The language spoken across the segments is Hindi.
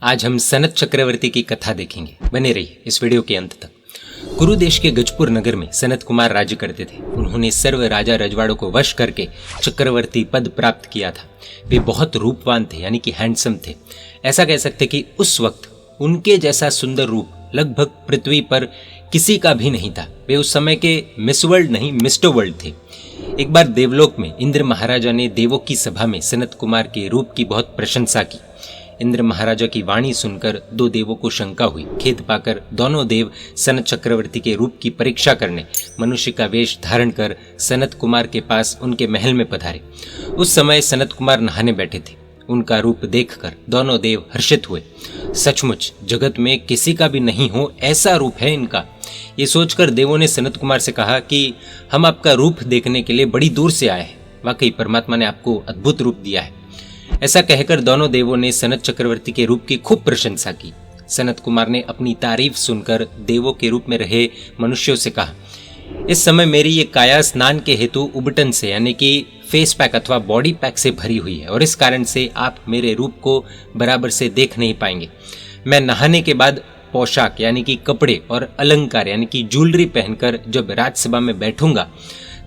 आज हम सनत चक्रवर्ती की कथा देखेंगे। बने रहिए इस वीडियो के अंत तक। कुरु देश के गजपुर नगर में सनत कुमार राज्य करते थे। उन्होंने सर्व राजा रजवाड़ों को वश करके चक्रवर्ती पद प्राप्त किया था। वे बहुत रूपवान थे, यानी कि हैंडसम थे। ऐसा कह सकते कि उस वक्त उनके जैसा सुंदर रूप लगभग पृथ्वी पर किसी का भी नहीं था। वे उस समय के मिस वर्ल्ड नहीं, मिस्टर वर्ल्ड थे। एक बार देवलोक में इंद्र महाराजा ने देवों की सभा में सनत कुमार के रूप की बहुत प्रशंसा की। इंद्र महाराजा की वाणी सुनकर दो देवों को शंका हुई। खेद पाकर दोनों देव सनत चक्रवर्ती के रूप की परीक्षा करने मनुष्य का वेश धारण कर सनत कुमार के पास उनके महल में पधारे। उस समय सनत कुमार नहाने बैठे थे। उनका रूप देखकर दोनों देव हर्षित हुए। सचमुच जगत में किसी का भी नहीं हो ऐसा रूप है इनका। ये सोचकर देवों ने सनत कुमार से कहा कि हम आपका रूप देखने के लिए बड़ी दूर से आए हैं। वाकई परमात्मा ने आपको अद्भुत रूप दिया है। ऐसा कहकर दोनों देवों ने सनत चक्रवर्ती के रूप की खूब प्रशंसा की। सनत कुमार ने अपनी तारीफ सुनकर देवों के रूप में रहे मनुष्यों से कहा, इस समय मेरी ये काया स्नान के हेतु उबटन से यानी कि फेस पैक अथवा बॉडी पैक से भरी हुई है और इस कारण से आप मेरे रूप को बराबर से देख नहीं पाएंगे। मैं नहाने के बाद पोशाक यानी कि कपड़े और अलंकार यानी कि ज्वेलरी पहनकर जब राजसभा में बैठूंगा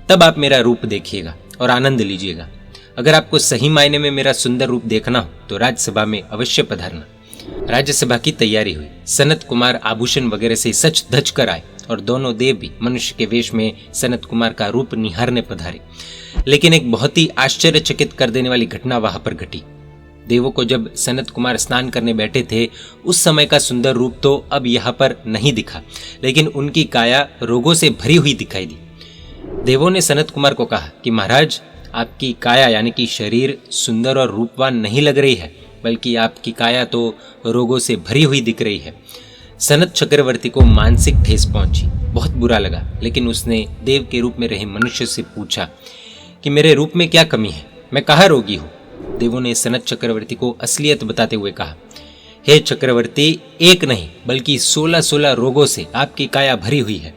तब आप मेरा रूप देखिएगा और आनंद लीजिएगा। अगर आपको सही मायने में मेरा सुंदर रूप देखना हो तो राज्यसभा में अवश्य पधारना। राज्यसभा की तैयारी हुई। सनत कुमार आभूषण वगैरह से सच धज कर आए और दोनों देव भी मनुष्य के वेश में सनत कुमार का रूप निहारने पधारे। लेकिन एक बहुत ही आश्चर्यचकित कर देने वाली घटना वहां पर घटी। देवों को जब सनत कुमार स्नान करने बैठे थे उस समय का सुंदर रूप तो अब यहाँ पर नहीं दिखा, लेकिन उनकी काया रोगों से भरी हुई दिखाई दी। देवों ने सनत कुमार को कहा कि महाराज, आपकी काया यानी कि शरीर सुंदर और रूपवान नहीं लग रही है, बल्कि आपकी काया तो रोगों से भरी हुई दिख रही है। सनत चक्रवर्ती को मानसिक ठेस पहुंची, बहुत बुरा लगा। लेकिन उसने देव के रूप में रहे मनुष्य से पूछा कि मेरे रूप में क्या कमी है, मैं कहाँ रोगी हूँ। देवों ने सनत चक्रवर्ती को असलियत बताते हुए कहा, हे चक्रवर्ती, एक नहीं बल्कि 16 रोगों से आपकी काया भरी हुई है।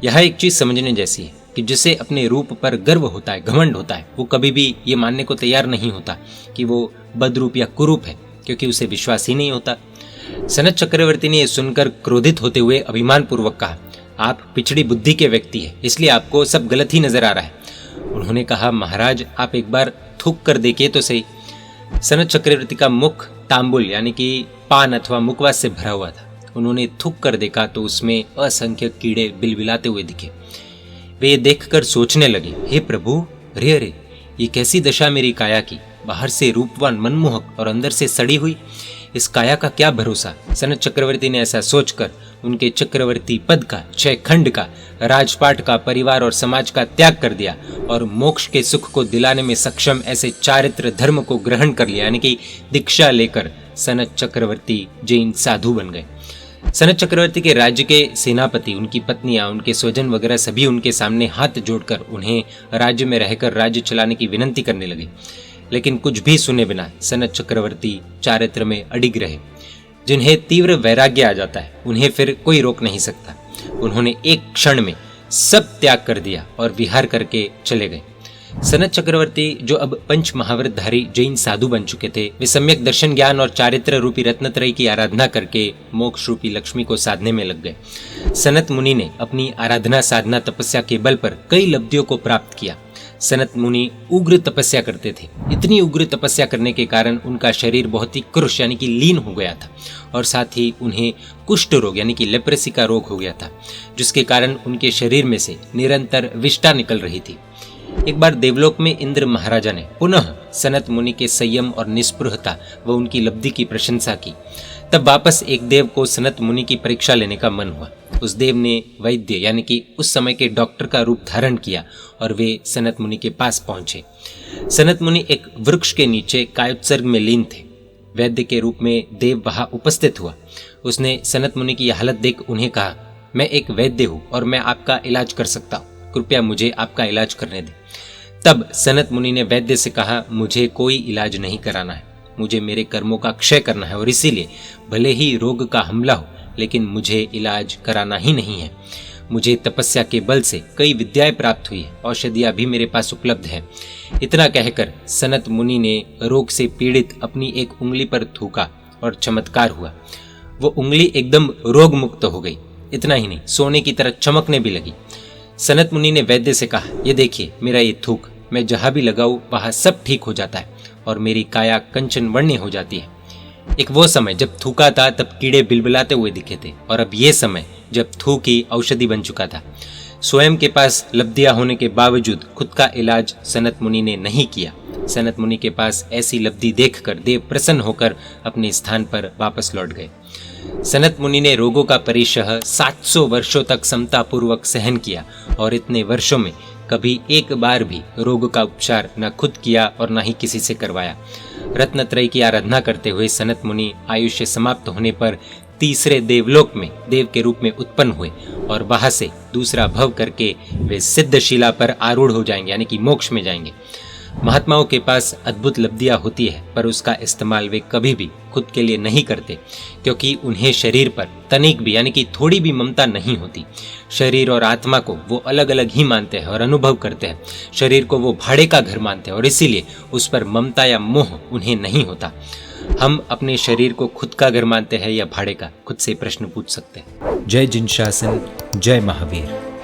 यह एक चीज समझने जैसी है कि जिसे अपने रूप पर गर्व होता है, घमंड होता है, वो कभी भी ये मानने को तैयार नहीं होता कि वो बदरूप या कुरूप है, क्योंकि उसे विश्वास ही नहीं होता। सनत चक्रवर्ती ने यह सुनकर क्रोधित होते हुए अभिमान पूर्वक कहा, आप पिछड़ी बुद्धि के व्यक्ति हैं, इसलिए आपको सब गलत ही नजर आ रहा है। उन्होंने कहा, महाराज आप एक बार थूक कर देखिए तो सही। सनत चक्रवर्ती का मुख तांबुल यानी कि पान अथवा मुखवास से भरा हुआ था। उन्होंने थूक कर देखा तो उसमें असंख्य कीड़े बिलबिलाते हुए दिखे। वे देखकर सोचने लगे, हे प्रभु, रे ये कैसी दशा मेरी काया की, बाहर से रूपवान मनमोहक और अंदर से सड़ी हुई, इस काया का क्या भरोसा। सनत चक्रवर्ती ने ऐसा सोचकर उनके चक्रवर्ती पद का, 6 खंड का, राजपाट का, परिवार और समाज का त्याग कर दिया और मोक्ष के सुख को दिलाने में सक्षम ऐसे चारित्र धर्म को ग्रहण कर लिया, यानी कि दीक्षा लेकर सनत चक्रवर्ती जैन साधु बन गए। सनत चक्रवर्ती के राज्य के सेनापति, उनकी पत्नियां, उनके स्वजन वगैरह सभी उनके सामने हाथ जोड़कर उन्हें राज्य में रहकर राज्य चलाने की विनती करने लगे। लेकिन कुछ भी सुने बिना सनत चक्रवर्ती चारित्र में अडिग रहे। जिन्हें तीव्र वैराग्य आ जाता है उन्हें फिर कोई रोक नहीं सकता। उन्होंने एक क्षण में सब त्याग कर दिया और विहार करके चले गए। सनत चक्रवर्ती जो अब पंच महावृतधारी जैन साधु बन चुके थे, वे सम्यक दर्शन ज्ञान और चारित्र रूपी रत्नत्रयी की आराधना करके मोक्ष रूपी लक्ष्मी को साधने में लग गए। सनत मुनि ने अपनी आराधना साधना तपस्या के बल पर कई लब्धियों को प्राप्त किया। सनत मुनि उग्र तपस्या करते थे। इतनी उग्र तपस्या करने के कारण उनका शरीर बहुत ही कृश यानी कि लीन हो गया था और साथ ही उन्हें कुष्ठ रोग यानी कि लेप्रेसी का रोग हो गया था, जिसके कारण उनके शरीर में से निरंतर विष्ठा निकल रही थी। एक बार देवलोक में इंद्र महाराजा ने पुनः सनत मुनि के संयम और निस्पृहता व उनकी लब्धि की प्रशंसा की। तब वापस एक देव को सनत मुनि की परीक्षा लेने का मन हुआ। उस देव ने वैद्य यानी कि उस समय के डॉक्टर का रूप धारण किया और वे सनत मुनि के पास पहुंचे। सनत मुनि एक वृक्ष के नीचे कायोत्सर्ग में लीन थे। वैद्य के रूप में देव वहां उपस्थित हुआ। उसने सनत मुनि की हालत देख उन्हें कहा, मैं एक वैद्य हूं और मैं आपका इलाज कर सकता हूं, कृपया मुझे आपका इलाज करने दें। तब सनत मुनि ने वैद्य से कहा, मुझे कोई इलाज नहीं कराना है, मुझे मेरे कर्मों का क्षय करना है और इसीलिए भले ही रोग का हमला हो लेकिन मुझे इलाज कराना ही नहीं है। मुझे तपस्या के बल से कई विद्याएं प्राप्त हुई है, औषधियां भी मेरे पास उपलब्ध है। इतना कहकर सनत मुनि ने रोग से पीड़ित अपनी एक उंगली पर थूका और चमत्कार हुआ। वो उंगली एकदम रोग मुक्त हो गई। इतना ही नहीं, सोने की तरह चमकने भी लगी। सनत मुनि ने वैद्य से कहा, ये देखिए मेरा ये थूक, मैं जहां भी लगाऊं वहां सब ठीक हो जाता है और मेरी काया कंचन वर्ण्य हो जाती है। एक वो समय जब थूका था तब कीड़े बिलबिलाते हुए दिखे थे, और अब ये समय जब थूक ही औषधि बन चुका था। स्वयं के पास लब्धियां होने के बावजूद खुद का इलाज सनत मुनि ने नहीं किया। सनत मुनि के पास ऐसी लब्धि देखकर देव प्रसन्न होकर अपने स्थान पर वापस लौट गए। सनत मुनि ने रोगों का परिशह 700 वर्षों तक समतापूर्वक सहन किया, और इतने वर्षों में कभी एक बार भी रोग का उपचार न खुद किया और न ही किसी से करवाया। रत्नत्रय की आराधना करते हुए सनत मुनि आयुष्य समाप्त होने पर तीसरे देवलोक में देव के रूप में उत्पन्न हुए, और वहां से दूसरा भव करके वे सिद्धशिला पर आरूढ़ हो जाएंगे, यानी कि मोक्ष में जाएंगे। महात्माओं के पास अद्भुत लब्धियां होती है, पर उसका इस्तेमाल वे कभी भी खुद के लिए नहीं करते, क्योंकि उन्हें शरीर पर तनिक भी, यानी कि थोड़ी भी ममता नहीं होती। शरीर और आत्मा को वो अलग अलग ही मानते हैं और अनुभव करते हैं। शरीर को वो भाड़े का घर मानते हैं और इसीलिए उस पर ममता या मोह उन्हें नहीं होता। हम अपने शरीर को खुद का घर मानते हैं या भाड़े का, खुद से प्रश्न पूछ सकते हैं। जय जिनशासन, जय महावीर।